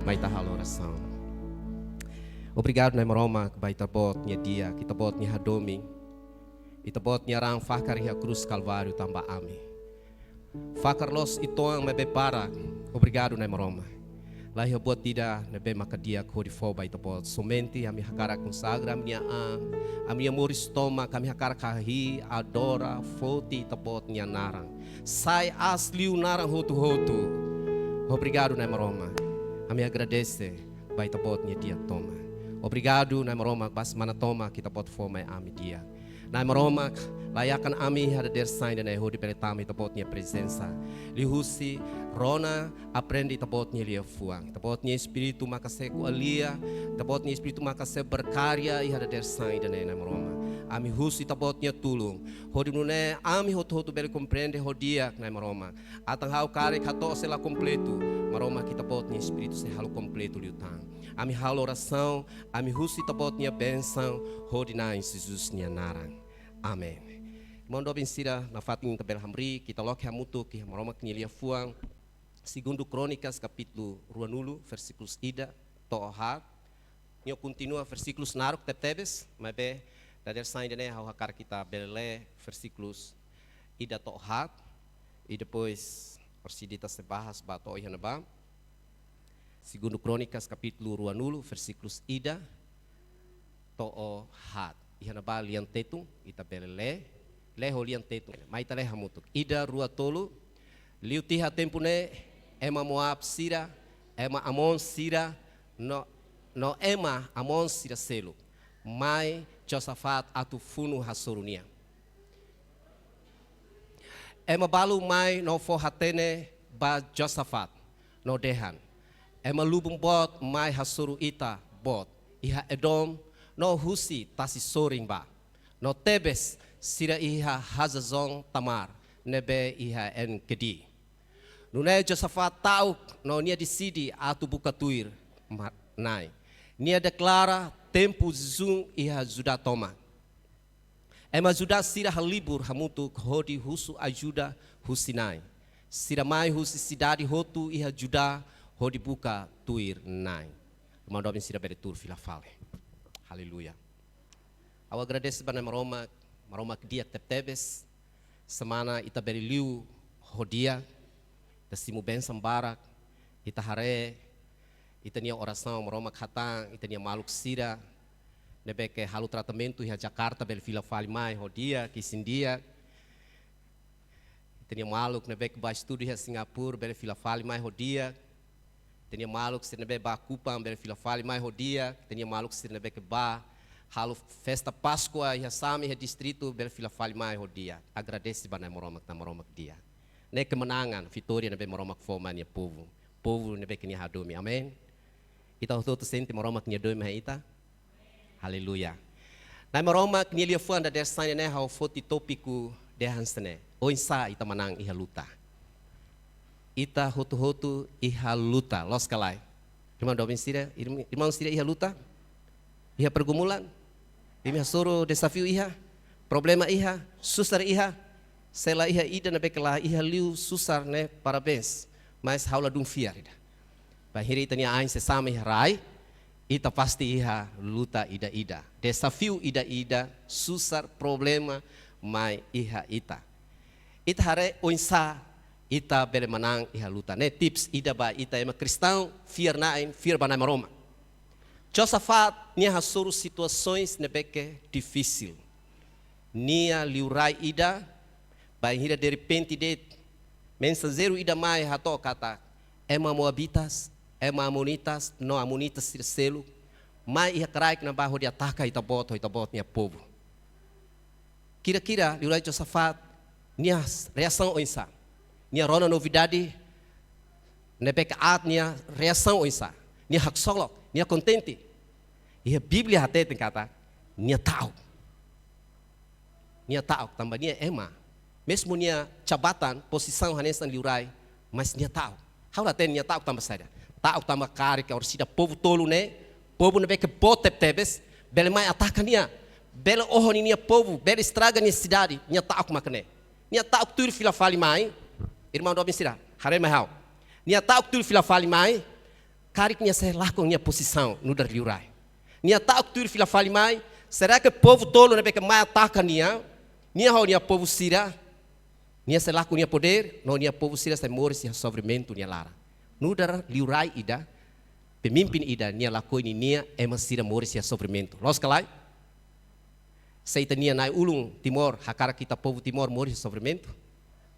Baita halo oração. Obrigado, né, Maroma, que baita bot nia dia, kita bot nia domingo. Ita bot nia rang fakar ia cruz Calvário tamba ami. Fakar los itoang me para. Obrigado, né, Maroma. Lá ia bot tida nebe makadia kori fo baita bot. Somente a minha cara consagra a minha moristoma, a minha cara kahi adora foti ita bot nia narang. Sai asliu narang hotu. Obrigado, né, Maroma. A me agradece, baita bot nia dia toma. Obrigado, na Maroma, bas mana toma kita bot fome ami dia. Na Maroma, layakan ami hada der sain na hodi peletami ta bot nia presença. Lihusi rona aprende ta bot nia lia fuang. Ta bot nia espiritu makase ku alia, ta bot nia espiritu makase berkarya i hada der sain na Maroma. Ami husi ta bot nia tulung. Hodi nune ami hotu bele compreende hodia na Maroma. Atang hau kare kato sela completo. Maroma kita bot nia espiritu se halo completo liutang. Ami halo oração, ami husi ta bot nia benção, hodi na em Jesus nia narang. Amém. Irmão do Bensira, na fatin tabel hamri, kita loke hamutu que Maroma knilia fuang. Segundo Crônicas, capítulo ruanulo, versículos ida, tohat. Nyo continua versículos naruk tebes, mas be dader sain dene hau hakar kita bele versículos ida tohat. E depois persidita se bahas bato ihanaba. Segundo Crônicas, capítulo ruanulo, versículos ida, tohat. Ihanaba lian tetung, ita bele leho lian tetung. Maita leha mutuk. Ida rua tolu, liu tiha tempune, ema Moab sira, ema Amon sira, no ema Amon sira selu. Mai Josafat atu funu hasorunia. Ema balu mai no fohatene ba Josafat, no dehan. Ema lubung bot mai hasuru ita bot. Iha Edom, no husi tasi soring ba. No tebes sira iha Hazazon Tamar. Nebe iha en kedi. Nune Josafat tahu no nia decidi atu buka tuir nai. Nia declara tempo zum iha juda toma. Ema juda sira halibur hamutu hodi husu ajuda husinai. Sira mai husi cidade hotu iha juda hodi buka tuir nai. Irmão Dobin sira beretur fila fale. Aleluia. Eu agradeço para Maroma que dia tebes semana ita beriliu rodia da simu benção barak ita hare ita nia oração Maroma khatang ita nia maluk sira nebe ke halu tratamento ia Jakarta bel fila fale mai rodia que sindia ita nia maluk nebe ke ba estudo ia Singapura bel fila fale mai rodia tenia maluk se nebe ba kupam bel fila fale mai rodia tenia maluk se nebe ke ba halu festa Páscoa ia sami ia distrito bel fila fale mai rodia agradece bana Maroma dia ne kemenangan vitória nebe Maroma forma nia povo nebe ke nia hadomi amen ita hoto sente Maroma nia domi ita haleluia na Maroma nia lia fuanda der sign ne hau foti topiku de hansene oinsa ita manang iha luta ita hotu iha luta los kalai irmão Dobin sira irmão sira iha luta iha pergumulan iha soro desafio iha problema iha susar iha sela iha ida na bekela iha liu susar ne parabéns mas haula dum fiar ida bahiri tania ain se sama iha rai ita pasti iha luta ida desafio ida susar problema mai iha ita hare oinsa ita bele manang iha luta ne tips ida ba ita ema cristão fiar nain fiar banai Maroma Josafat nia hasuru situações nebeke difícil nia liurai ida ba hira de repente de mensageiro ida mai hato kata ema Moabitas ema Amonitas no Amonitas selo mai iha kraik na barro de ataca ita bot nia povo kira-kira liurai Josafat nia reação oinsa nia rona novidade nebek at nia reação oinsa nia haksolok nia contente e a Bíblia até tem kata nia tahu tambah nia ema mesmo nia jabatan posição hanesan liurai mas nia tahu haula tem nia tahu tambah saja tahu tambah kari que orsida povo tolo ne povo nebek botep tebes bele mai ataca nia bele oho nia povo bele estraga nia cidade nia tahu makne nia tahu tudo fila fale mai irmão do Bensira hare mai hau nia tahu tudo fila fale mai hakariknya saya lakukannya posição no dar liurai. Nia tak tur fila fali mai, será que povo tolo ne beke mai ataca nia hau nia povo sira, nia se laku nia poder, no nia povo sira se mori se sofrimento nia lara. No dar liurai ida, pemimpin ida nia laku ini nia ema sira mori se sofrimento. Los kalai, seita nia nai ulung Timor, hakara kita povo Timor mori se sofrimento,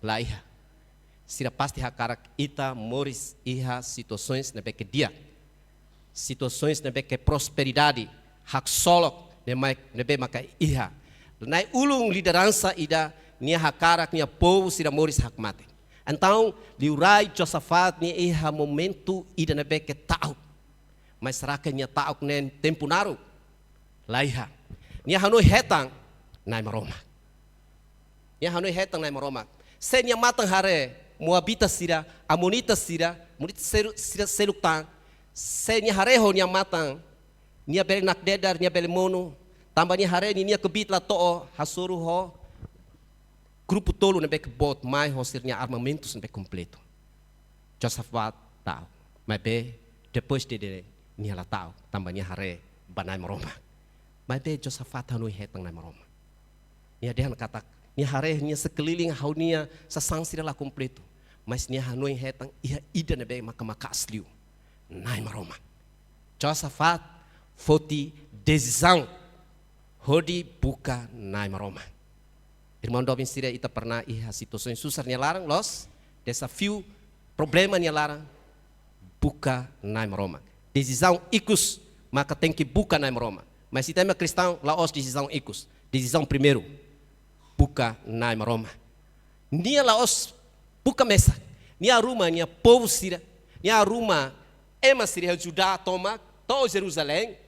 lá iha. Sira pasti hakarak ita moris iha situações nebe que dia, situações nebe que prosperidade, hak solok nebe maka iha. Nai ulung liderança ida nia hakarak nia povo sira moris hak mate. Então liurai Josafat nia iha momento ida nebe que tahu, mas será que nia tahu nen tempo naru, laiha. Nia hanoi hetang nai maroma, nia hanoi hetang nai maroma. Se nia matang hare Moabita sira, Amonita sira, Monita sira seluktan, se nia hareho nia matang, nia beli nak dedar, nia beli mono, tambah nia hare nia kebit la to'o, hasuru ho, grupo tolo nebe bot mai ho sir nia armamentos nebe completo. Josafat tahu, mas be depois de nia la tahu, tambah nia hare banai maroma, mas be Josafat hanui hetang nai maroma. Nia dehan kata, nia hare nia sekeliling hau nia sasang sira la completo. Mas nia hanoi hetang iha ida nebe maka asliu nai maroma. Josafat foti decisão hodi buka nai maroma. Irmão Dobin sira ita pernah iha situações susah nia larang los desafio problema nia larang buka nai maroma. Decisão ikus maka tem que buka nai maroma. Mas se tem cristão laos decisão ikus. Decisão primeiro buka nai maroma. Nia laos buka mesa, nia rumah nia povo sira, nia rumah ema sira Judá toma, to Jerusalém,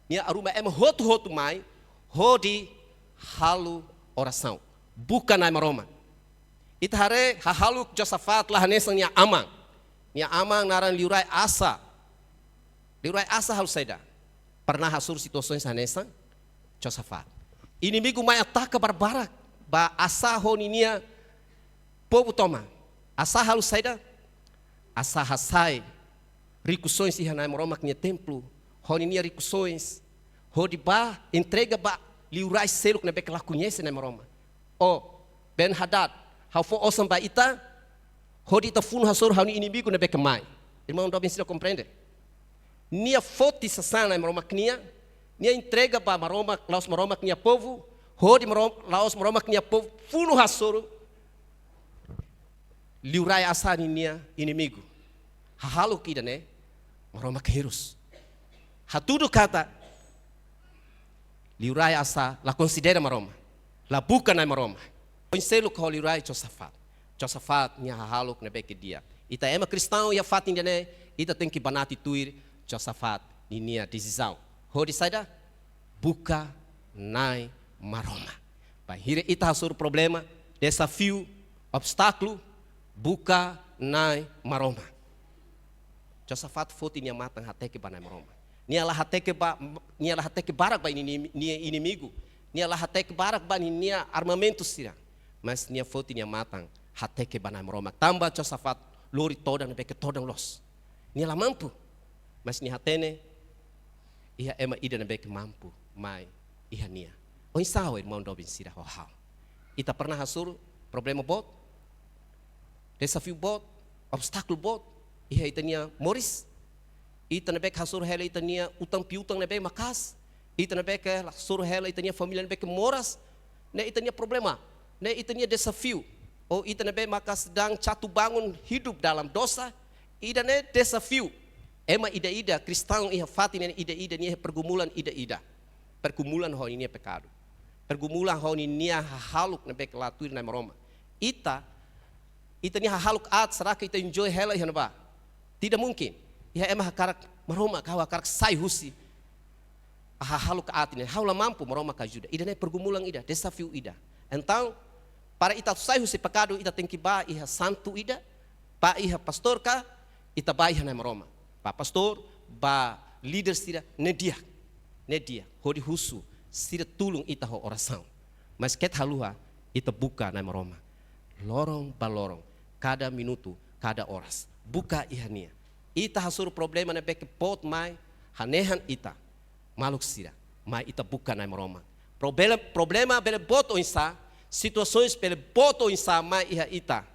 nia rumah ema hotu mai, hodi halu oração, buka nai maroma. Itahare hahalu Josafat lah nesang nia amang naran liurai asa halu saida, pernah hasur situações hanesang Josafat. Inimigo mai ataca barbarak, ba asa honi nia povo toma. Asa halu saida, asa hasai, ricuções iha nai maroma nia templo, honi nia ricuções, hodi ba entrega ba liurai seluk nebe que lá conhece nai maroma. O Ben Hadad, hau fo osam ba ita, hodi ita fun hasor hau ni inimigo nebe que mai. Irmão Dobin sila compreende? Nia foti sasana nai maroma nia entrega ba maroma, laos maroma nia povo, hodi laos maroma nia povo, funu hasoro, liurai asa nia inimigo. Hahalo kida ne, maroma keirus. Hatudo kata, liurai asa, la considera maroma, la buka nai maroma. Penselo kau liurai Josafat nia hahalo nebe que dia. Ita ema cristão ia fatin ne, ita tem que banati tuir Josafat nia decisão. Hodi saida, buka nai maroma. Bahire ita hasur problema, desafio, obstáculo, buka nai maroma. Josafat foti nia matang hateke banai maroma. Nia la hateke barak ba nia inimigo. Nia la hateke barak ba nia armamento sira. Mas nia foti nia matang hateke banai maroma. Tambah Josafat lori todang nebe que todang los. Nia la mampu. Mas nia hatene iha ema ida nebe que mampu mai iha nia. O insau irmão Dobin sira ho hau. Ita pernah hasur problema bot, desafio bot, obstáculo bot, iha itania moris, ita nebe que hasur hela itania utang piutang nebe makas, ita nebe que hasur hela itania família nebe que moras, ne itania problema, ne itania desafio, ou ita nebe makas sedang catu bangun hidup dalam dosa, ida ne desafio, ema ida cristão iha fatin ida nia pergumulan ida, pergumulan ho ini pecado. Pergumulan ho ini haluk nebe que latuir na maroma. Ita nia haluk at será que ita enjoy hela iha ba? Tidak mungkin. Iha ema hakarak maroma kau hakarak sai husi. Haluk at ini haula mampu maroma kajuda. Ida ne pergumulan ida, desafio ida. Então, para ita sai husi pecado ita tem que ba iha santo ida, ba iha pastor ka, ita ba iha na maroma. Ba pastor, ba líder sira nedia, hodi husu, sira tulung ita ho oração. Mas ket halua, ita buka na maroma. Lorong balorong, cada minuto, cada horas. Buka ihania. Ita hasuru problema na beke pot mai hanehan ita. Maluk sira, mai ita buka na maroma. Problema bele boto insa, situações bele boto insa mai iha ita.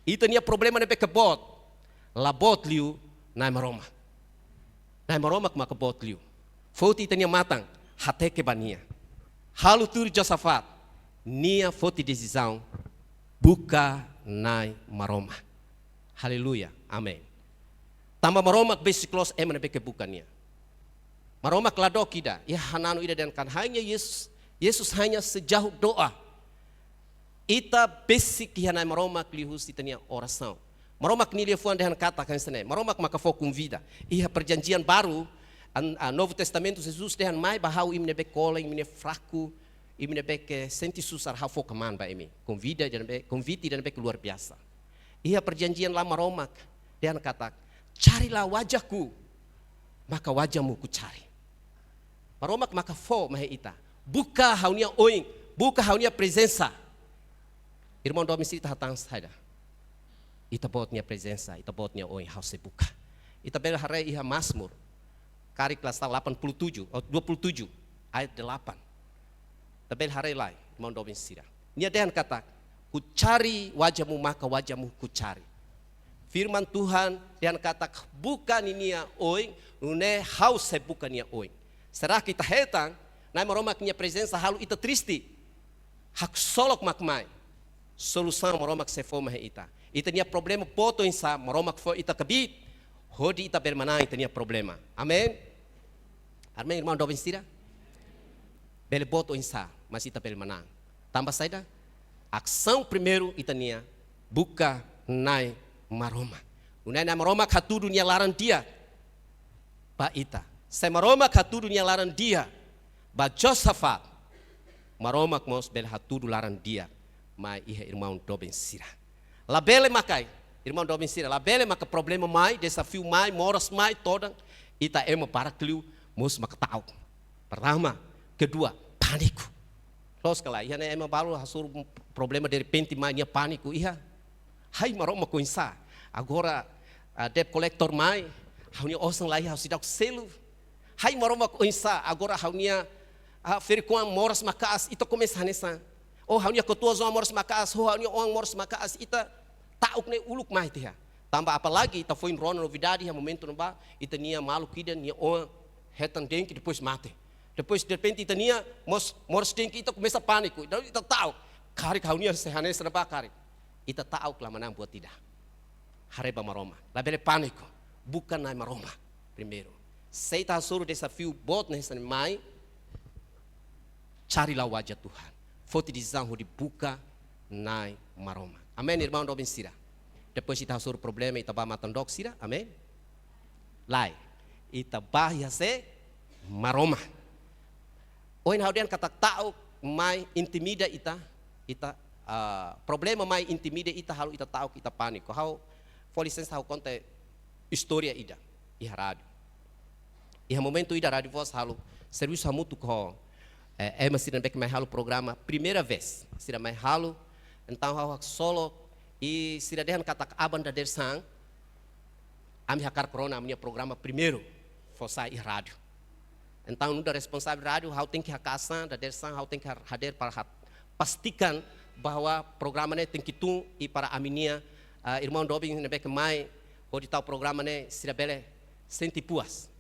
Ita nia problema na beke bot. La bot liu na maroma. Na maroma kuma ke bot liu. Foti ita nia matang, hate ke bania. Halu tur Josafat, nia foti decisão, buka na maroma. Haleluya, amen. Tamba maromak besiklos emana beke bukannya. Maromak ladok ida, ya hananu ida dan kan hanya Yesus hanya sejauh doa. Ita basic hana maromak lihus itania oração. Maromak ni lefuan dengan katakan sana. Maromak maka fokum vida. Ia perjanjian baru, Novo Testamento Jesus dengan mai bahau imne bek kola imne fraco, imne bek senti susar hau fokaman ba imi. Convida dan bek convite dan bek luar biasa. Ia perjanjian lama maromak dengan kata carilah wajahku, maka wajahmu ku cari. Maromak maka fo mahe ita. Buka haunia oing, buka haunia presença. Irmão do homem ita hatang saida. Ita botnya presença, ita botnya oing hau se buka. Ita bela hare iha Mazmur. Kari kelas 87, 27 ayat 8. Tabel hare lai, irmão do homem sira. Nia dengan kata, ku cari wajahmu maka wajahmu ku cari. Firman Tuhan yang kata bukan ini ya oing, une haus se bukan ya oing. Será kita hetang, nai maromak nia presença halu ita triste. Hak solok makmai. Solução maromak se foma he ita. Ita nia problema poto insa maromak fo ita kabit. Hodi ita bermanang ita nia problema. Amen. Amém, irmão do Benstira? Bele poto insa, mas ita bermanang. Tambah saida, ação primeiro ita nia buka nai maroma. Unai na maroma katu dunia laran dia. Ba ita. Se maroma katu dunia laran dia. Ba Josafat. Maroma kmos bel hatu laran dia. Mai iha irmão doben sira. La bele makai. Irmão doben sira. La bele maka problema mai, desafio mai, moras mai toda. Ita ema para kliu mos makatau. Pertama, kedua, paniku. Los kala iha ne ema baru hasur problema de repente mai nia paniku iha. Hai maroma ko insa. Agora debt collector mai, haunia osang lai hau sidak selu. Hai maroma ko insa. Agora haunia ferikuan moras makas ita começa nessa. Oh haunia ketua zona moras makas, oh haunia orang moras makas ita tauk ne uluk mai teh. Tambah apalagi ita foi rona novidade ha momento nba ita nia malu kida nia orang hetan denki depois mate. Depois de repente ita nia moras denki ita começa pânico. Então ita tahu kari haunia sehanes nba kari. Ita tahu kelamanang buat tidak. Hareba maroma. Labele pânico. Bukan nai maroma. Primeiro. Seita suruh desafio bot nessa mai. Carilah wajah Tuhan. Foti dizanho dibuka nai maroma. Amém, irmão do Sira. Depois ita suruh problema ita ba matandok sira. Amém. Lai. Ita bahia se maroma. Oin haudian kata tahu mai intimida ita problema mai intimida ita halu ita tahu ita pânico. Hau for licença hau conta história ida iha rádio. Iha momento ida rádio voz halu serviço hamutu ko mas sira bek mai halu programa primeira vez. Sira mai halu então hau solo e sira dehan kata aban da dersang ami hakar corona minha programa primeiro fosa iha rádio. Então não da responsável rádio hau tem que hakasan da dersang hau tem que hadir para pastikan bahwa programa ne tem que tu e para a minha irmão Dobin nebek mai odi tal programa ne sira bele senti puas.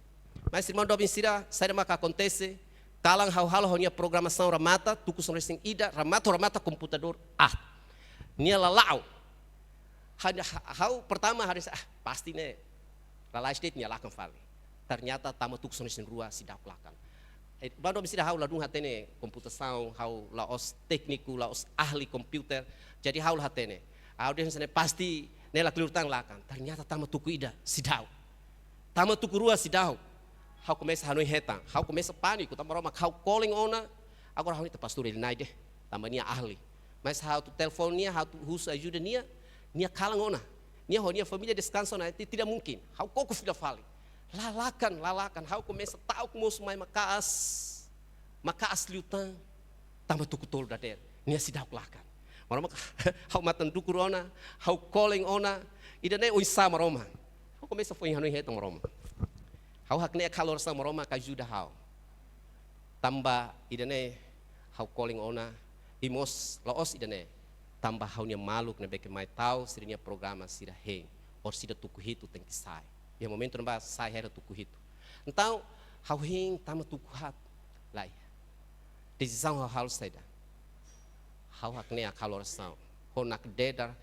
Mas irmão Dobin sira sai maka acontece kalang hau nia programação ramata tuku song resing ida ramata computador nia lalau. Hau pertama hari pasti ne lalai state nia lakan fali. Ternyata tama tuku song resing rua sidak lakan. Bando mesti hau ladung hatene computação, hau laos tekniku, laos ahli komputer. Jadi hau hatene. Audiens ne pasti nela kelurtan lakan. Ternyata tama tuku ida sidau. Tama tuku rua sidau. Hau começa hanoi hetang. Hau começa pânico, tama roma hau calling ona. Agora hau nita pastor ele naide. Tama nia ahli. Mas hau tu telefonia, hau tu hus ajuda nia kalang ona. Nia honia família descansa ona, tidak mungkin. Hau koko filha fale. Lalakan, hau começa tahu kemos mai makas liutan, tambah tuku tol dader, nia sidak lakan. Maroma hau matan duku rona, hau calling ona, ida ne oisa maroma. Hau começa foi hanu hetang Roma. Hau hakne kalor sa Roma ka juda hau. Tamba idane hau calling ona imos laos idane. Tamba hau nia maluk na beke mai tau sirinya programa sira heng. Or sida tuku hitu tem que sai. E momento namba sai era tuku hitu. Então hau heng tama tuku hat lai. Decisão hau saida. Hau hakne kalor sa. Ho nak deder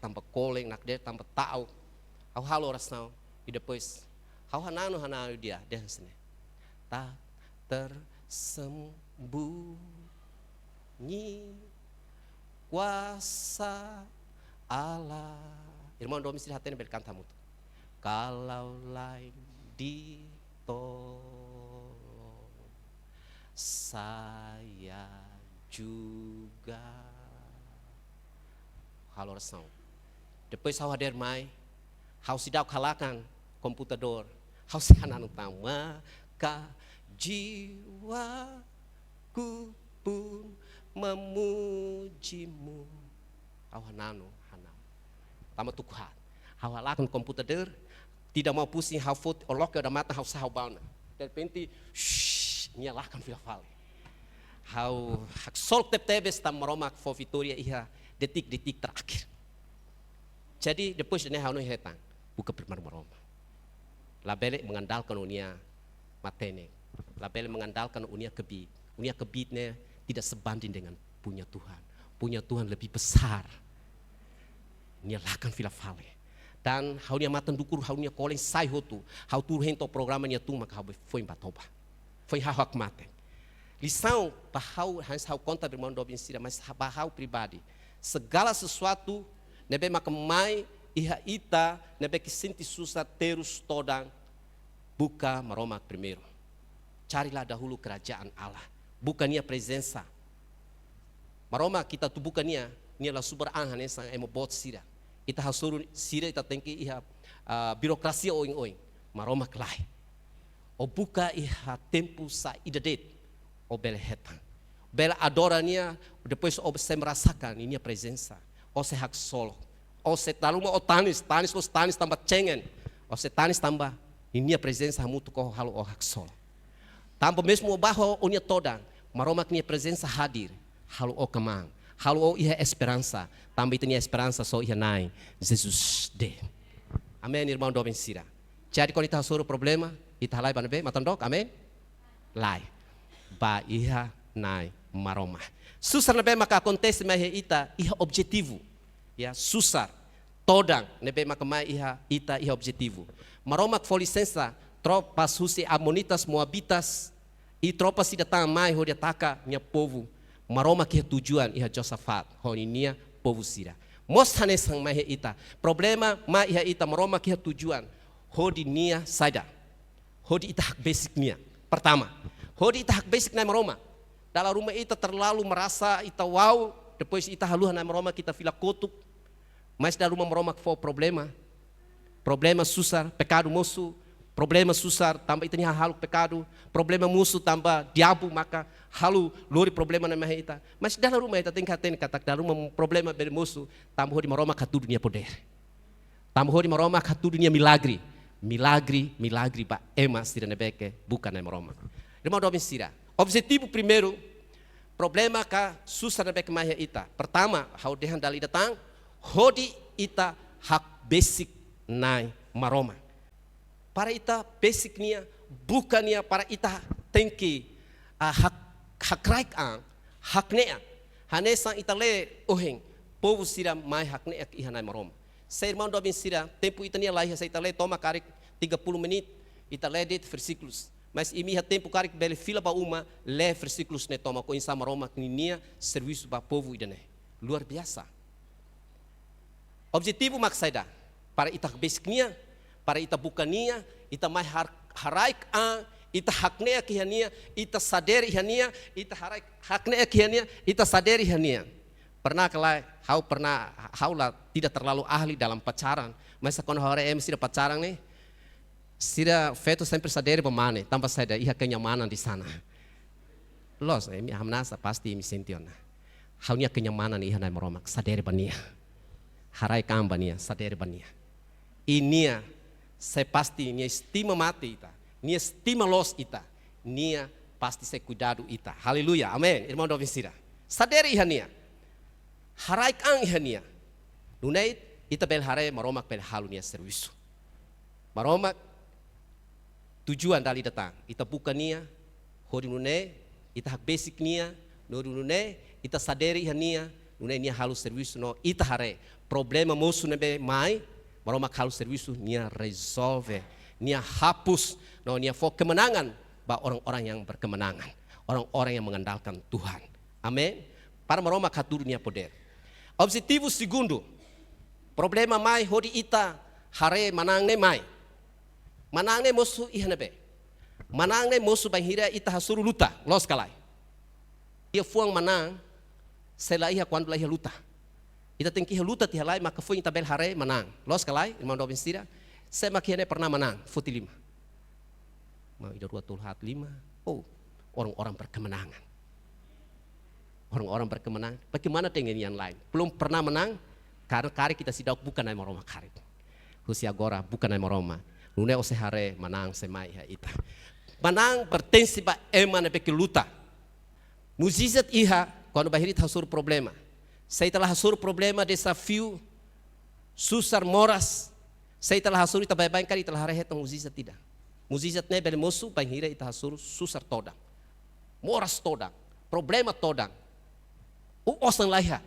tamba calling, nak deder tamba tau. Hau halo oração e depois hau hanano dia sini. Tak tersembunyi kuasa Allah. Irmão do mesti hatene berkanta muito. Kalau lain ditolong saya juga. Halo oração. Depois hau hader mai, hau sidau kalakan computador, hau sihanan utama, maka jiwaku pun memujimu. Hau hanano. Tama tukuhat. Hau halakan computador, tidak mau pusing hau foto, olok ke mata hau sahau bauna. De repente, nyalakan filafale. Hau sol tebes tam Roma for Vitória iha detik-detik terakhir. Jadi depois de hau no hetang, buka permar Roma. Labele mengandalkan unia matene. Labele mengandalkan unia kebit. Unia kebitnya tidak sebanding dengan punya Tuhan. Punya Tuhan lebih besar. Nyalakan filafale. Dan hau nia matan dukur hau nia koleng sai hotu. Hau tur hento programa nia tu maka hau foi batoba. Foi hak mate. Lição bahau hans hau conta irmão do insira, mas bahau pribadi. Segala sesuatu nebe maka mai iha ita nebe que senti susah terus todang buka Roma primeiro. Carilah dahulu kerajaan Allah. Bukan nia presença. Roma kita tu bukan nia lah super anhan esa emo bot sira. Ita hasuru sira ita tengki iha birokrasi oing-oing. Roma kelai. O buka iha tempo sa idadet. O bela hetang. Bela adorania depois o se merasakan ini presença. O se hak solo. O se taluma o tanis tambah cengen. O se tanis tambah ini presença muito ko halo o hak solo. Tambah mesmo o baho unia toda. Roma kini presença hadir. Halo o kamang. Halo iha esperança, também tinha esperança só iha nai, Jesus de. Amém, irmão do vencida. Jadi quando kita soro problema, kita lai banabe, matandok, amém? Lai, ba iha nai maroma. Susar nabe maka acontece mais ita iha objetivo, ya susar, todang nabe maka mai iha ita iha objetivo. Maroma com licença, tropas husi amonitas moabitas e tropas se datang mai ho dia taka minha povo. Maroma que tujuan iha Josafat, honinia povo sira. Mos hanesang mai ita. Problema mai iha ita maroma que tujuan. Hodinia saida. Hodi ita hak basic nia. Pertama, hodi ita hak basic na maroma. Dalam rumah ita terlalu merasa ita wow, depois ita haluhan na maroma kita fila kotuk. Mas dalam rumah maroma que for problema. Problema susar, pecado moço. Problema susar, tambah itu halu pecado. Problema musuh tambah diabo maka halu lori problema na mahita. Mas dalam rumah ita tem que atender kata dalam rumah problema bel musuh tambah di maroma katu dunia poder. Tambah di maroma katu dunia milagre. Milagre ba emas tira nebeke bukan na maroma. Irmão do sira. Objetivo primeiro problema ka susar nebeke mahita. Pertama, hau dehan dali datang, hodi ita hak basic nai maroma. Para ita basicnya bukannya para ita tem que hak raik ang haknea hanesang ita le oheng povo sira mai haknea ihanai marom. Saya irmão do sira tempo ita nia lai ita le toma karik 30 menit ita le det versículos. Mas imi ha tempo karik bele fila ba uma le versículos ne toma ko insa maroma nia serviço ba povo idane. Luar biasa. Objetivo maksaida para ita basicnya para ita bukania, ita mai haraik ang, ita haknea kihania, ita saderi hania, ita haraik haknea kihania, ita saderi hania. Pernah kelai, hau lah tidak terlalu ahli dalam pacaran. Mas quando hora sida pacaran nih, sida feto sempre saderi pemane, tanpa saya iha kenyamanan di sana. Los, mi hamnasa pasti mi sentiona. Haunya kenyamanan iha nai meromak, saderi bania. Haraik ang bania, saderi bania. Inia Saya pasti nia estima mati ita, nia estima los ita, nia pasti saya cuidado ita. Haleluya, amin. Irmão do Vincira. Saderi iha nia, harai kang iha nia. Nunai ita bel harai maromak bel halu nia serviço. Maromak tujuan dali datang. Ita buka nia, hori nunai, ita hak basic nia, nori nunai, ita saderi iha nia, nunai nia halu serviço no ita harai. Problema moço nebe mai, maromak halu serviço nia resolve, nia hapus, no nia fok kemenangan, bah orang-orang yang berkemenangan, orang-orang yang mengandalkan Tuhan. Amin. Para maromak hatur nia poder. Objetivo segundo, problema mai hodi ita hare manang ne mai. Manang ne moço iha nebe. Manang ne moço banhira ita hasuru luta, los kalai. Ia fuang manang, sela iha quando iha luta. Ita tem que luta tiha lai maka foi tabel hare menang. Los kalai, irmão do Vincira, saya makiane pernah menang, futi 5. Mau ida 2 tulhat 5. Oh, orang-orang berkemenangan. Orang-orang berkemenangan. Bagaimana dengan yang lain? Belum pernah menang, karena kari kita sidak bukan naik maroma kari. Husi agora bukan naik maroma. Nune ose hare menang semai ha ita. Menang bertensi ba emana beki luta. Muzizat iha quando bahiri hasur problema. Saya telah hasur problema, desafio, susar moras. Saya telah hasur ita baik-baik kali telah rehet muzizat tidak. Muzizat ne bele mosu banhira ita hasur susar todang. Moras todang, problema todang. O osan lahia.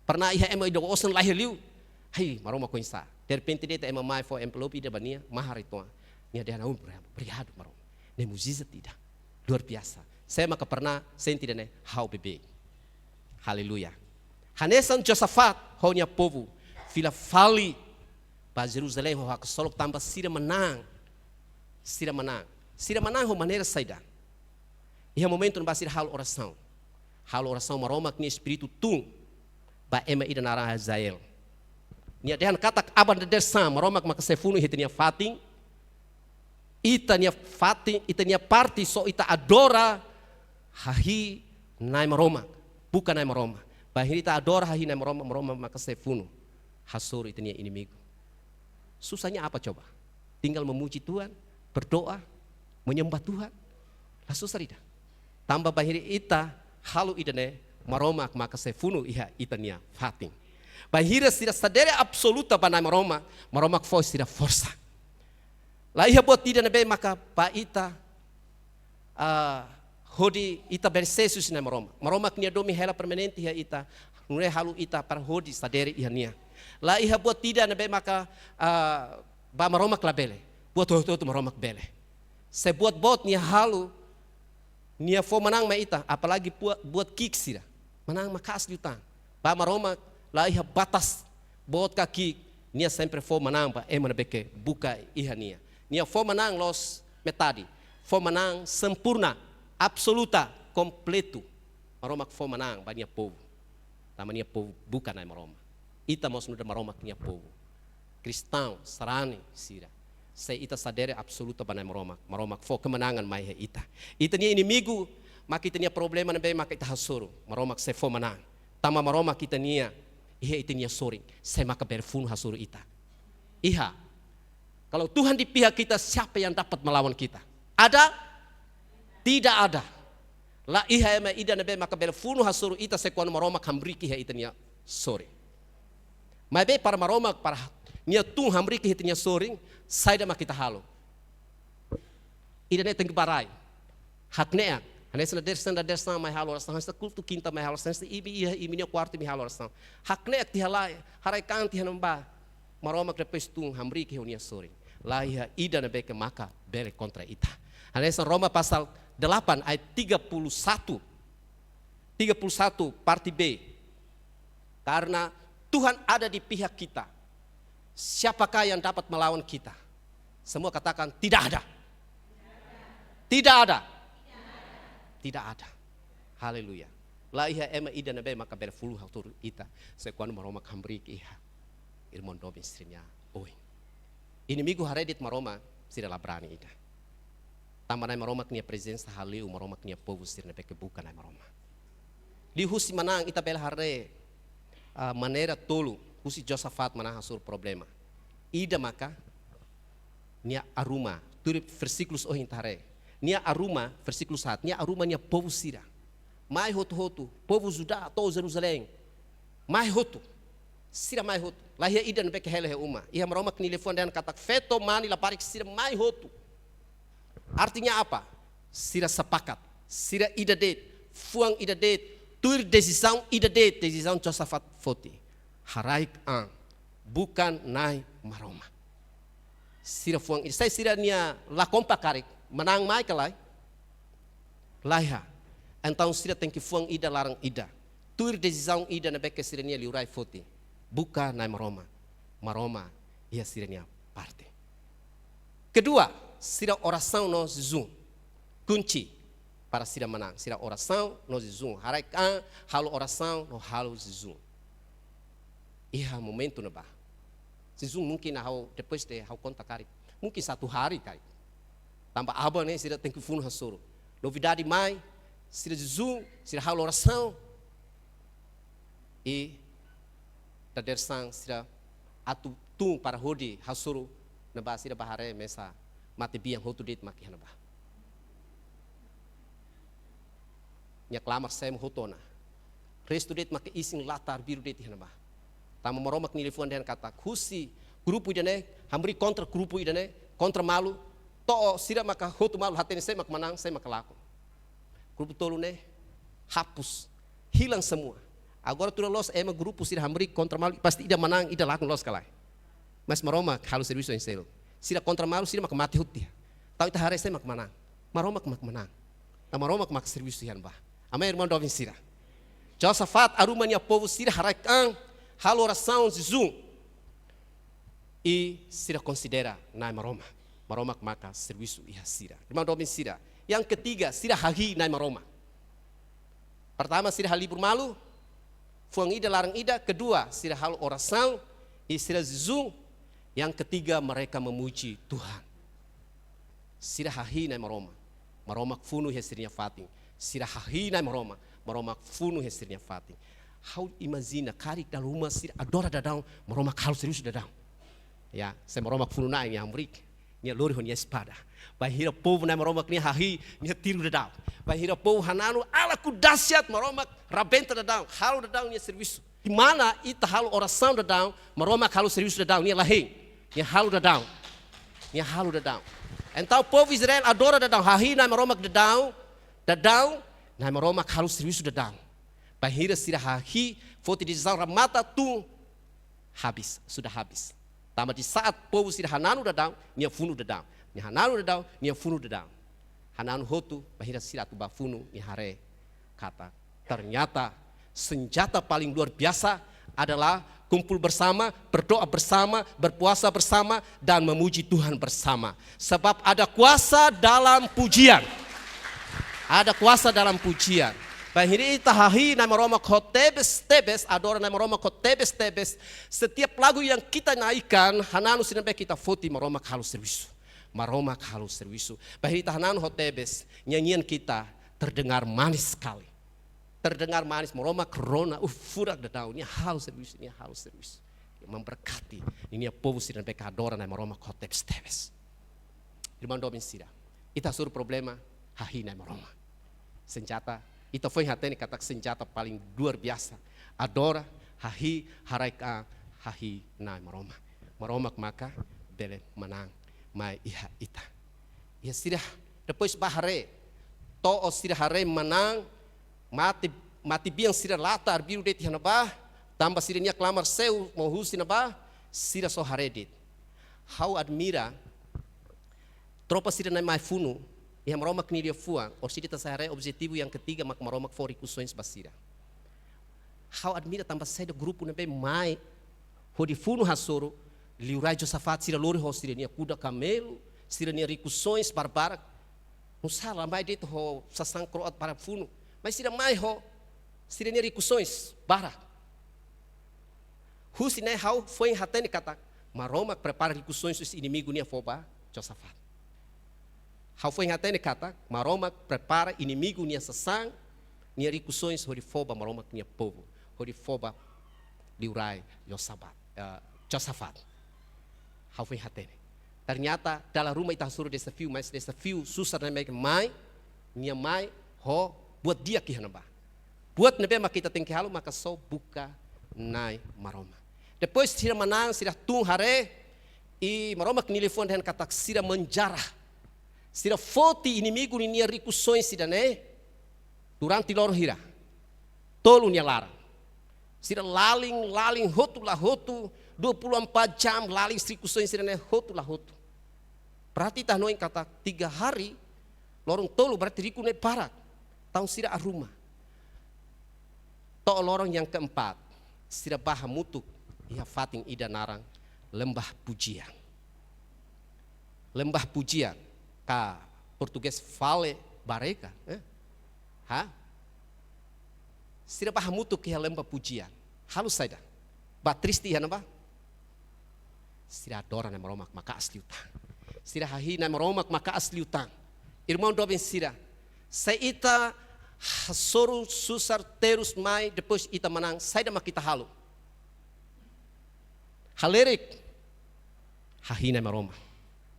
Pernah iha ema ido osan lahia liu. Hai, maroma koinsa. De repente dia ema mai for envelope ida bania mahar itu. Nia dia naum berhadu maroma. Ne muzizat tidak. Luar biasa. Saya maka pernah saya tidak ne hau bebe. Haleluya. Hanesan Josafat, honya povo, fila fali, para Jerusalém, ho hak solok tambah sira menang, sira menang, sira menang ho maneira saida. Ia momento não basir hal oração maromak ni espírito tung, ba ema ida nara Israel. Nia dehan katak aban de desam maromak maka sefunu hitnia fating, ita nia parti so ita adora, hahi nai maromak. Bukan naik meroma. Bahiri tak adora hahi naik meroma maka sefunu. Hasur itu nia inimigo. Susahnya apa coba? Tinggal memuji Tuhan, berdoa, menyembah Tuhan. Lah susah tidak. Tambah bahiri ita halu idane meroma maka sefunu iha ita nia fating. Bahiri tidak sadere absoluta pada meroma voice tidak força. Lah iha buat tidak nebe maka pa ita hodi ita bersesus na maroma knia domi hela permanente ya ita nure halu ita para hodi saderi iha nia la iha buat tidak nabe maka ba maroma klabele buat hoto maroma bele se buat nia halu nia fo menang ma ita apalagi buat kiksira menang makas liutang ba maroma la iha batas buat kaki nia sempre fo menang ba emana beke buka iha nia fo menang los metade fo menang sempurna absoluta, completo. Maroma que foi manang, banyak povo. Tamania povo bukan naik maroma. Ita mos nuda maroma que povo. Cristão, sarani, sira. Sei ita sadere absoluta banai maroma. Maroma que foi kemenangan mai ita. Ita nia inimigo, maka ita nia problema nabe maka ita hasuru. Maroma que se foi manang. Tama maroma kita nia, iha ita nia soring. Sei maka berfunu hasuru ita. Iha. Kalau Tuhan di pihak kita, siapa yang dapat melawan kita? Ada? Tidak ada. La iha ema ida nabe maka berfunu hasuru ita sekuan maroma hambriki ha ita nia sore. Mabe para maroma para nia tung hambriki ita nia soring saida makita halo. Ida ne teng barai. Haknea, hanesna dersan mai halo rastan hasta kultu quinta mai halo rastan ibi nia quarto mi halo rastan. Haknea ti halai harai kan ti hanamba maroma depois tung hambriki ha nia soring. La iha ida nabe ke maka bere kontra ita. Hanesna Roma pasal 8 ayat 31 parti B. Karena Tuhan ada di pihak kita, siapakah yang dapat melawan kita? Semua katakan tidak ada. Tidak ada. Tidak ada. Haleluya. La iha ema ida nabe maka berfulu hatur ita sekuan maroma kambrik iha irmon domin istrinya oi. Inimigo haredit maroma sira labrani ida. Tamanai maroma knia presença haliu maroma knia povo sirna beke bukan ai maroma. Di husi manang ita bel hare maneira tolo husi Josafat manang hasur problema. Ida maka nia aruma, turi versículos oh intare. Nia aruma, versículo 1, nia aruma nia povo sira. Mais roto, povo Judá, todo Jerusalém. Mais roto. Sira mais roto. Lá ia ida no beque hele uma. Ia maroma que nile fondan kata feto mani la parik sira mais roto. Artinya apa? Sira sepakat, sira ida det, fuang ida det, tur decisão ida det, decisão Josafat foti. Haraik ang, bukan nai maroma. Sira fuang ida. Saya sira nia la kompa karik, menang mai kelai. Laiha. Então sira tem que fuang ida larang ida. Tur decisão ida na beque sira nia liurai foti. Bukan nai maroma. Maroma ia sira nia parte. Kedua, sira oração no jejum. Kunci para sira menang. Sira oração no jejum. Haraikan halo oração no halo jejum. Ia momento na ba. Jejum mungkin hau depois de hau conta kari. Mungkin 1 hari kari. Tambah aba né sira tem que funo hasoro. Novidade mai, sira jejum, sira halo oração. E da dersang sira atu tung para hodi hasoro na ba sira bahare mesa mati biang hotu dit maki na ba. Nya klamar sem hotona. Resto det make ising latar biru det hina ba. Tama moromak ni lefuan den kata kusi grupo idane hambri kontra grupo idane kontra malu to sira maka hotu malu hatene sem mak manang sem mak laku. Grupo tolu ne hapus hilang semua. Agora tu los ema grupo sira hambri kontra malu pasti ida manang ida laku los kalai. Mas maromak halu serviço em selo. Sira kontra malu sira mak mati huti. Tau ita hare sem mak manang. Maromak mak manang. Tamaromak mak serviço yan ba. Amém, irmão do Sira. Josafat, arumania povo Sira, harakan, halo oração, jejum. E Sira considera na maroma. Maroma maka serviço e Sira. Irmão do Sira. Yang ketiga, Sira hagi na maroma. Pertama, Sira halibur malu. Fuang ida larang ida. Kedua, Sira halo oração. E Sira jejum. Yang ketiga, mereka memuji Tuhan. Sira hagi na maroma. Maroma funu hesirnya fating. Sira hahina maroma funu hesirnya fating. How imagina karik dalam rumah sira adora dadang maroma kalau serius dadang. Ya, saya maroma funu na yang amrik. Nia lori honia espada. Bahira povo na maroma nia hahi nia tiru dadang. Bahira povo hananu ala ku dasyat maroma rabenta dadang. Halu dadang nia serius. Di mana ita halu oração dadang maroma kalau serius dadang nia lahing. Nia halu dadang. Nia halu dadang. Então povo Israel adora dadang hahi na maroma dadang. Dadang, na maroma kalau serius dadang. Bahira sira hahi, foto di zang ramata tu habis, sudah habis. Tama di saat povo sira hananu dadang, nia funu dadang. Nia hananu dadang, nia funu dadang. Hananu hotu, bahira sira tu bafunu, nia hare kata. Ternyata senjata paling luar biasa adalah kumpul bersama, berdoa bersama, berpuasa bersama, dan memuji Tuhan bersama. Sebab ada kuasa dalam pujian. Ada kuasa dalam pujian. Bahiri tahahi nama Roma kotebes tebes, adora nama Roma kotebes tebes. Setiap lagu yang kita naikkan, hananu sinampe kita foti maroma kalau servisu. Maroma kalau servisu. Bahiri tahananu hotebes, nyanyian kita terdengar manis sekali. Terdengar manis, maroma corona, furak dadau, ini hal servisu, ini hal servisu. Memberkati, ini povo sinampe adora nama Roma kotebes tebes. Irmão Domin Sira, ita sur problema, hahi nama Roma. Senjata, itu foi hatene kata senjata paling luar biasa. Adora, hahi, haraika, hahi, na maroma. Maroma maka bele menang, mai iha ita. Ya sirah, depois bahare, to o sirah hare menang, mati biang sirah latar biru det hanabah, tambah sirahnya klamar seu mau husinabah, sirah so hare det. How admira, tropa sirah na mai funu. Ia maromak ni dia fuang, orsidita sehari objetivo yang ketiga mak maromak for ikusoins basira. How admira tambah saya de grupo nembe mai, hodi funu hasoro, liurai Josafat sira lori ho sira nia kuda kamelo, sira nia rikusoins barbarak. Musala mai det ho sasang kroat para funu, mas sira mai ho sira nia rikusoins barak. Husine how foi hatene kata, maromak prepara rikusoins os inimigo nia foba Josafat. How foi hatene kata, maroma prepara inimigo nia sasang, nia rikusoins hori foba maroma nia povo, hori foba liurai Josafat. How foi hatene. Ternyata dalam rumah ita suruh desafio, mas desafio susah na mereka mai, nia mai, ho, buat dia kihan ba. Buat nebe mak kita tengki halu maka so buka nai maroma. Depois sira manang sira tung hare, e maroma que telefone dengan kata sira menjarah, sira foti inimigo nia rikusões sira ne, durante loro hira, tolu nia lara. Sira laling hotu la hotu 24 jam laling rikusões sira ne hotu la hotu. Berarti tah noin kata 3 hari lorong tolu berarti riku ne parat. Tahun sira a rumah. Toh lorong yang keempat sira baha mutuk iha fating ida narang lembah pujian. Lembah pujian ka Portuges fale bareka, Sira baha mutuk iha lembah pujian. Halus saja. Ba tristi iha napa? Sira adora na maromak maka asli utang. Sira hahina maromak maka asli utang. Irmão doben sira. Sai ita soru susar terus mai depois ita menang. Sai da makita halu. Halerik. Hahina maromak.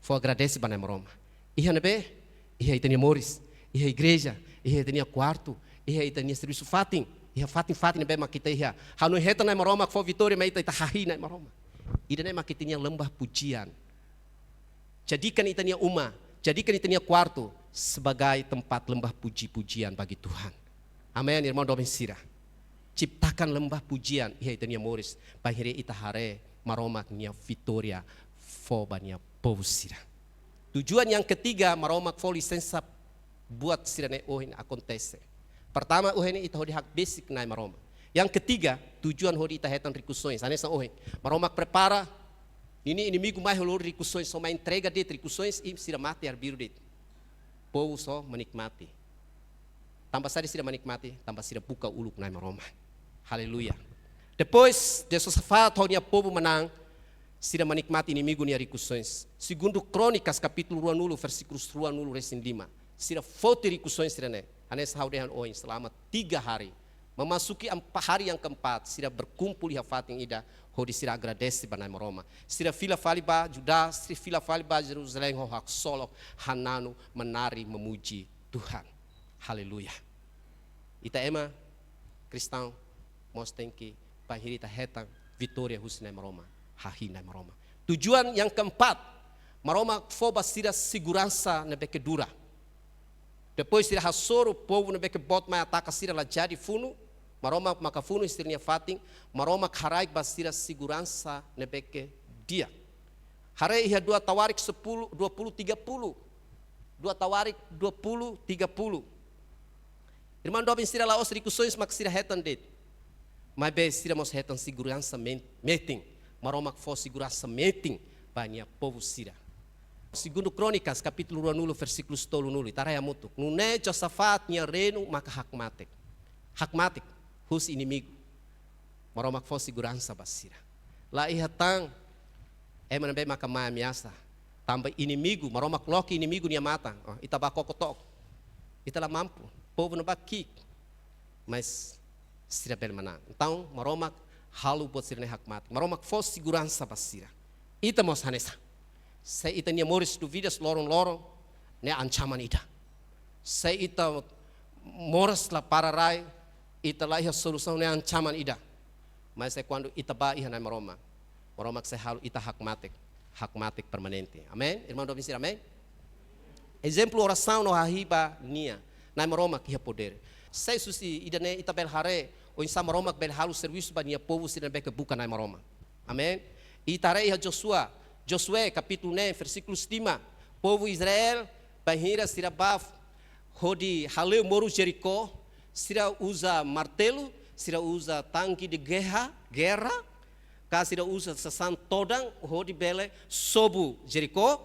Vou agradece bana maromak. Iha nebe, iha itania moris, iha igreja, iha itania quarto, iha itania serviço fatin, iha fatin nebe makita iha. Hanu heta na maromak fo vitória mai ita hahina maromak. Ida ne makitinya lembah pujian. Jadikan itania uma, jadikan itania quarto sebagai tempat lembah puji-pujian bagi Tuhan. Amin, irmão doben sira. Ciptakan lembah pujian, iha itania moris, bahire ita hare maromak nia Vitória fobania povo sira. Tujuan yang ketiga maromak fo lisensa buat sira ne ohin acontece. Pertama ohin ita hodi hak basic nai maromak. Yang ketiga tujuan hodi ita hetan rikusões, anessa ohin. Maromak prepara ini inimigo mais olor rikusões, só uma entrega de rikusões e sira mate arbiro de. Povo só menikmati. Tambah sari sira menikmati, tambah sira buka uluk nai maroma. Haleluya. Depois de Josafat honia povo menang, sira menikmati inimigo nia rikusões. Segundo Crônicas capítulo 20 versículos 20 resin 5. Sira foto rikusões sira ne. Anes haudehan oin selama 3 hari. Memasuki 4 hari yang keempat, sira berkumpul di hafating ida, hodi sira agradece banai maroma. Sira fila faliba Juda, sira fila faliba Jerusalem, hohak solok, hananu, menari, memuji Tuhan. Haleluya. Ita ema, Kristão, mos tengki, bahirita hetang, Vitória husnai maroma, hahinai maroma. Tujuan yang keempat, maroma foba sira segurança nebeke dura. Depois sira hasoro, povo nebeke bot mai ataka sira la jadi funu, maroma makafuno istirnya fating, maroma harai basira segurança nebeke dia. Harai ia 2 Tawarik 10, 20, 30. 2 Tawarik 20, 30. Irmão dobin sira laos rikusões mak sira hetan det. Mas be sira mos hetan segurança meeting. Maroma fo segurança meeting banyak povo sira. Segundo Crônicas capítulo 20 versículos 30. Taraya mutuk. Nune Josafat nya renu maka hakmatek. Hakmatek. Hus inimigo. Maromak fo segurança basira. Lá ihatang menambah maka mai ameaça. Tambah inimigo, maromak loki inimigo nia mata. Ita ba kokotok. Ita lá mampu. Povo não ba kik. Mas sira bel menang. Então maromak halu buat sira ne hakmat. Maromak fo segurança basira. Ita mos hanesa. Saya ita nia moris duvidas lorong-lorong ne ancaman ita. Saya ita moras la para rai. Ita lah ia solução ne ancaman ida. Mas é quando ita ba iha na maroma. Maroma que se halu ita hakmatik permanente. Amém? Irmão do Vincir, amém? Exemplo oração no hahiba nia. Na maroma que ia poder. Sei susi ida ne ita bel hare o insa maroma que bel halu serviço ba nia povo sira beke buka na maroma. Amém? Ita re iha Josué capítulo 9 versículos 5. Povo Israel bahira sira baf hodi haleu moru Jericó. Sira usa martelo, sira usa tanque de guerra, sira usa sasan todang, hodi bele, sobu Jericó,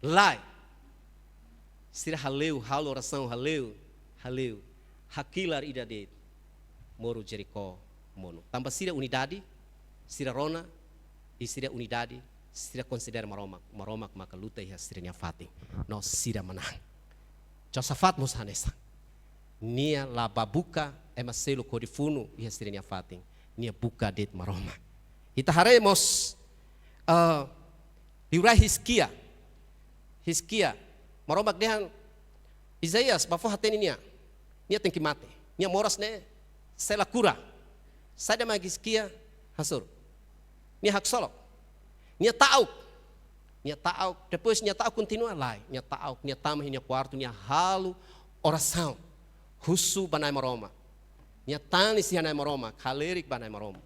lai. Sira haleu, halo oração, haleu, hakilar ida de moro Jericó, mono. Tambah sira unidade, sira rona, e sira unidade, sira considera maromak maka luta iha sira nya fating. No sira menang. Josafat mos hanesa. Nia la babuka ema selo kodifuno iha sirenya fating nia buka det maroma. Ita haremos Diurai Hiskia. Maromak dehan Isaias bafo hateni nia tem que mate. Nia moras ne sela cura. Sai da Hiskia hasur. Nia haksolok. Nia tauk. Depois nia tauk continua lá. Nia tauk, nia tama nia quarto, nia halo oração. Husu banai maroma. Nia tani si hanai maroma, kalerik banai maroma.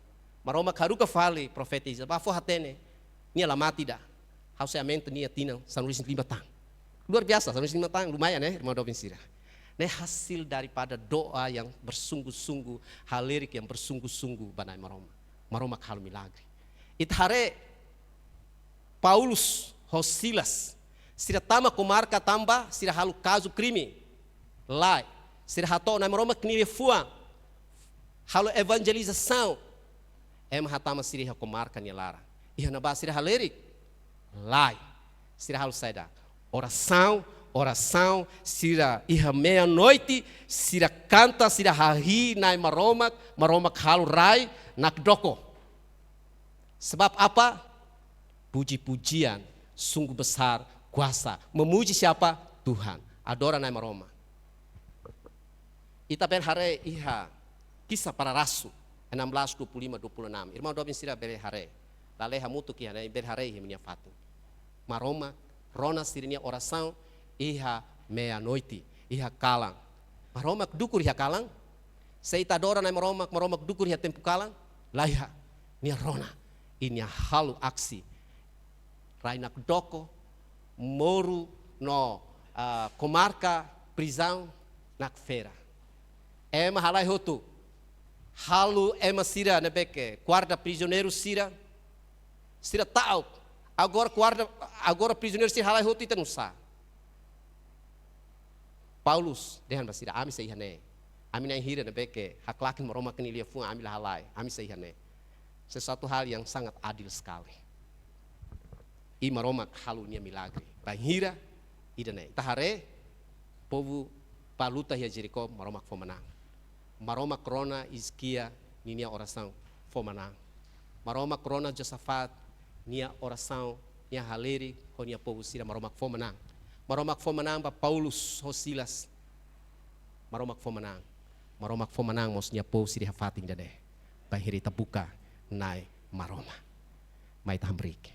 Maroma karuka fale profeta Isaias bafo hatene. Nia lamati dah. Hauseamento nia tina São Luís 5 tang. Luar biasa, São Luís 5 tang lumayan irmão Dovin Sira. Hasil daripada doa yang bersungguh-sungguh, halirik yang bersungguh-sungguh banai maroma. Maroma kalu milagre. Ithare Paulus, Silas, sira tama comarca tamba, sira halu caso crime. Lá, sira hato na maroma knire fua. Halu evangelização. Hatama sira comarca ni lara. Iha na ba sira halirik. Lá, sira halu saida. Oração, sira iha meia-noite, sira canta, sira hahi nai maromak halu rai nak doko. Sebab apa? Puji-pujian sungguh besar kuasa. Memuji siapa? Tuhan. Adora nai maroma. Ita ber hare iha kisah para rasul 16, 25, 26. Irmão Dovin sira ber hare. Laleha mutu ki hare ber hare iha menyafatu. Maroma, rona sirinya oração, iha meia-noite, iha kalang. Maromak dukur iha kalang. Seita dora nai maromak dukur iha tempo kalang. Laiha, nia rona, inia halu aksi. Rainak doko, moru no comarca, prisão, nak feira. Ema halai hotu. Halu ema sira nebeke, guarda prisioneiro sira. Sira tau. Agora prisioneiro sira halai hotu ita nusa. Paulus, dehan basira, ami sa ihane. Ami na hira na beke, haklakin maroma kanilia fun ami la halai, ami sa ihane. Sesuatu hal yang sangat adil sekali. I maroma halunya milagre. Bahira, idane. Tahare, povo paluta ya Jericho, maroma fomanang. Maroma krona Hiskia, ninia oração, fomanang. Maroma krona Josafat, nia oração, nia haleri, konia povo sira maroma fomanang. Maromak fomanang ba Paulus, Silas. Maromak fomanang mosnya po siri hafating dade. Bahiri tabuka nai maroma. Mai tambrik.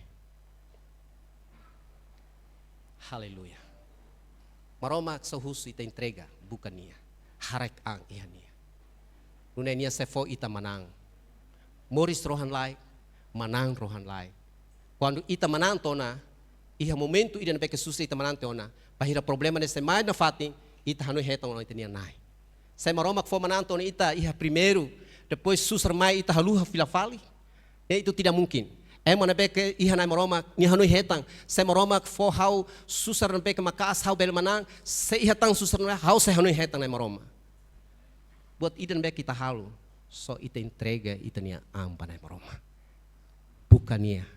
Haleluya. Maromak sahusu ita entrega bukan nia. Harek ang iha nia. Nune nia sefo ita manang. Moris rohan lai, manang rohan lai. Quando ita manang tona, iha momento ida napeke susah ita manante ona. Bahira problema nesse mais na fatin ita hanoi hetang ona ita nia nai. Sai maromak fo manante ona ita iha primeiro, depois susar mai ita haluha filafali. Itu tidak mungkin. Ema napeke iha nai maromak ni hanoi hetang. Sai maromak fo hau susar napeke makas hau bel manang, sai iha tang susar na hau sai hanoi hetang nai maroma. Buat ida napeke ita halu, so ita entrega ita nia am panai maroma. Bukan nia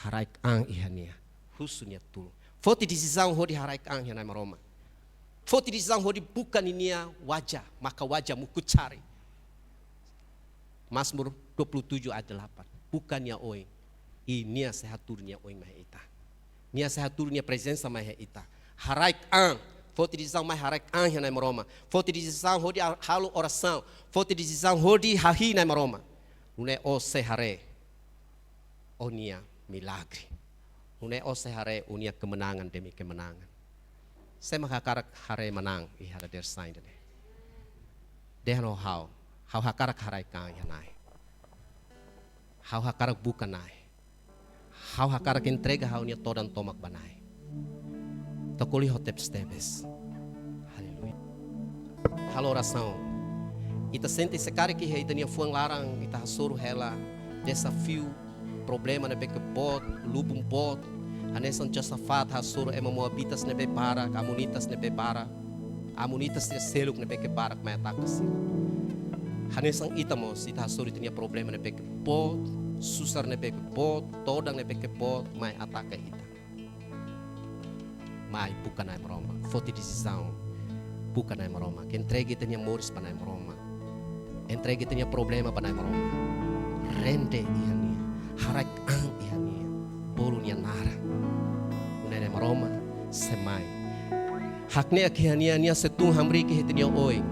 haraik ang iha nia. Husunya tu. Foti decisão hodi haraik ang yanai maroma. Foti decisão hodi bukan inia wajah, maka wajah muku cari. Mazmur 27 ayat 8. Bukannya oi. Inia sehaturnya oi mah ita. Nia sehaturnya presença mah ita. Haraik ang. Foti decisão mais haraik ang yanai maroma. Foti decisão hodi halu oração. Foti decisão hodi hahi nai maroma. Une o sehare. Onia milagre. Unai ose hare unia kemenangan demi kemenangan. Saya makakarak hare menang I hara der sign dene. Dehano how hakarak harai kang yanai. How hakarak bukan nai. How hakarak entrega how nia todan tomak banai. Tokoli hotep stebes. Haleluya. Halo oração. Ita sente sekari que ita nia fuang larang ita hasuru hela desafio problema nebe ke pot, lubung pot, anesan Josafat hasuru ema moabitas nebe para, amunitas nebe para, amunitas dia seluk nebe ke para kmaya takasi. Hanesan itamos ita hasuru ita nia problema nebe ke pot, susar nebe ke pot, todang nebe ke pot, mai ataka ita. Mai bukan ai maroma, foti decisão, bukan ai maroma, que entregue ita nia moris panai maroma, entregue ita nia problema panai maroma, rende iha nia. Harak ang iha nia, bolu nia nara. semai. Haknya kehania nia setung hamri ke hetnia oi.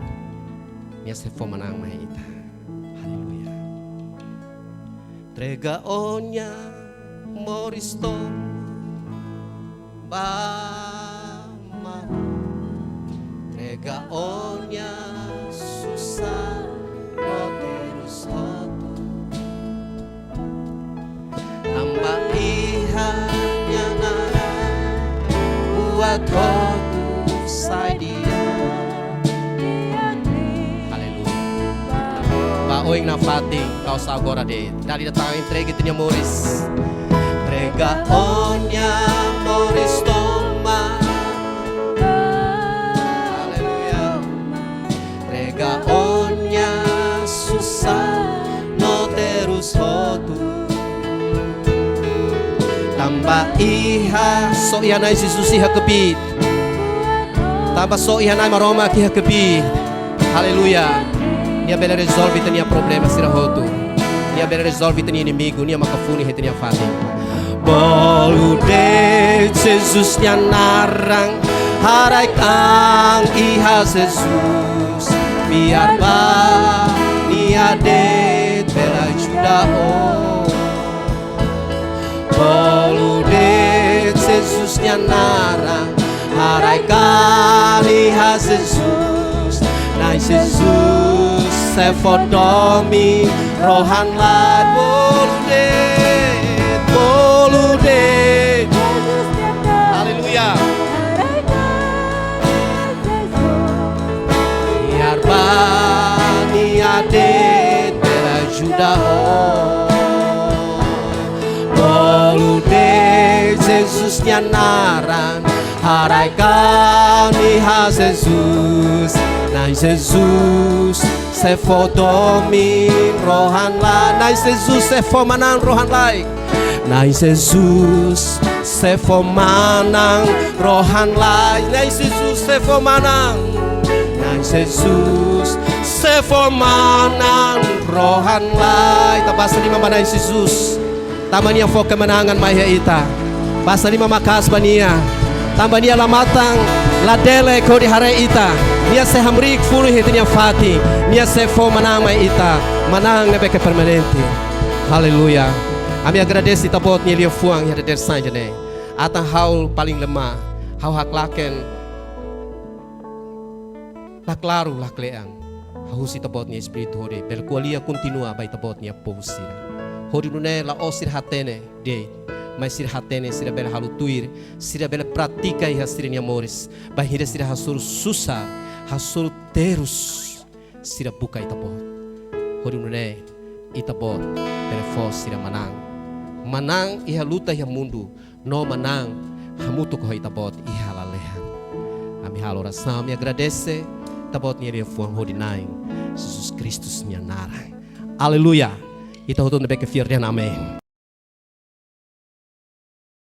Nia sefo manang mai ita. Haleluya. Trega onya moristo bamaru. Trega onya susah no terus hotu. Tambah ihanya nara buat hotu sai dia. Haleluya. Ba oing na fating kau sa agora de. Dari datang entrega tinya moris. Trega onya moris toma. Haleluya. Trega onya susah no terus hotu. Tambah iha so ihanai Jesus iha kepit. Tambah so ihanai maroma iha kepit. Haleluya. Nia bela resolve tenia problema sira hotu. Nia bela resolve tenia inimigo, nia makafuni hetenia fati. Bolu de Jesus nia narang harai kang iha Jesus. Biar ba nia de bela juda o. Bolu de Jesus nia narang harai kang iha Jesus. Nai Jesus se fodomi rohan lai bolu de. Haleluya. Biar bani adet bela juda bolu de Jesus nya naran harai kami ha Jesus. Nai Jesus se fodomi rohan lai. Nai Jesus se fomanang rohan lai. Nai Jesus se fomanang rohan lai. Nai Jesus se fomanang. Nai Jesus se fomanang rohan lai. Ta basa lima manai Jesus. Tamania fo kemenangan maya ita. Basa lima makas bania. Tambania lamatang la dele ko di hare ita. Nia se hamrik funu hetenia fati. Nia se fo manang mai ita. Manang nebeke permanente. Haleluya. Kami agradece tapot ni Elia fuang ya der sanjane. Ata hau paling lemah, hau hak laken. La claro la kleang. Hau si tapot ni espiritu hore. Bel kualia continua bai tapot ni aposira. Hori nune la osir hatene de. Mas sir hatene sira bel halu tuir, sira bel pratica e hasir ni amores. Bahira sira hasur susa, hasur terus. Sira buka itabot. Hori nune itabot bel fos sira manang. Manang iha luta iha mundu, no manang hamutu ko itabot iha lalehan. Ami halo rasa mi agradece tabot ni ele fuang hodi naing Jesus Kristus nya narang. Aleluia. Ita hutun beke firdan amen.